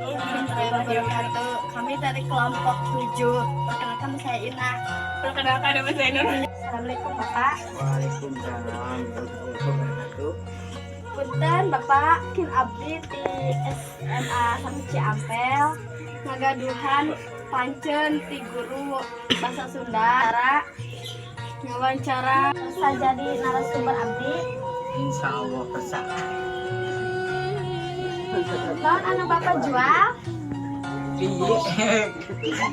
Warahmatullahi wabarakatuh. Kami dari kelompok 7. Perkenalkan saya Ina. Perkenalkan nama saya Nur. Assalamualaikum Bapak. Waalaikumsalam warahmatullahi wabarakatuh. Punten Bapak, kin abdi di SMA 1 Ciampel. Ngagaduhan pancen ti guru bahasa Sunda. Ngawancara bisa jadi narasumber abdi. Insya Allah bisa. Tahun anu Bapak jual? Iya,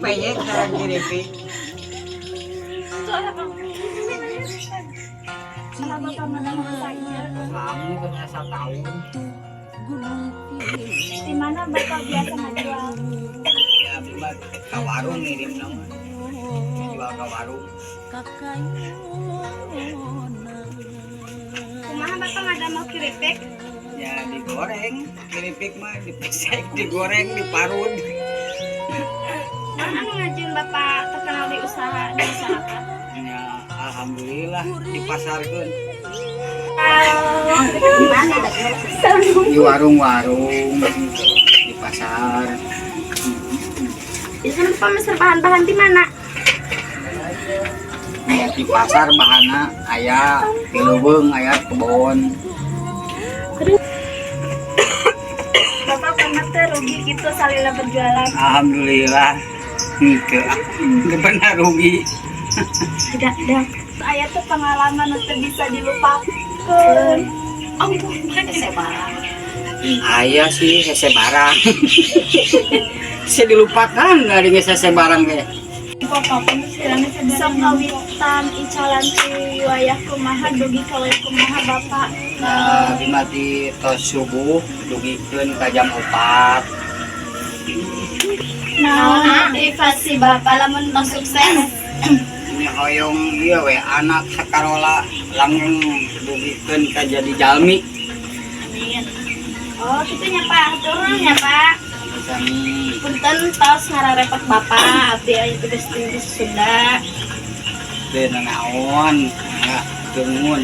peyek cara kiripik. Sama Bapak mana masaknya? Kami punya 1 tahun. Di mana Bapak biasa ngejual? Ya, buat ke warung ngirim nama. Jual ke warung. Kumaha Bapak ada mau keripik? Ya digoreng, kiripik mah dipesek, digoreng, diparut. Anu ngajin Bapak terkenal di usaha di masyarakat? Ya, alhamdulillah dipasarkan. Di mana? Di warung-warung, di pasar. Itu pemesan bahan-bahan di mana? Ya, di pasar bahana aya di leuweung aya kebon. Bapak pernah teh rugi gitu salila berjualan? Alhamdulillah itu pernah rugi. Tidak. Saya tuh pengalaman itu bisa dilupakan. Oh, bukan barang. Ayah sih hese barang. Saya dilupakan nggak ada hese barang deh. Sok kawitan icalan ti wayah kumaha dugi ka wayah kumaha Bapak. Nah, dimati tos subuh dugikeun ka jam 4. Nah, motivasi Bapak lamun mau sukses. Ini hoyong ieu we anak sakarola langsung dugikeun ka jadi jalmi. Amin. Oh, gitu nya Pak. Turun ya Pak. Sami Punten tos ngararepot Bapak, abdi aya tugas di Sunda. teu naon, ya teu nuhun.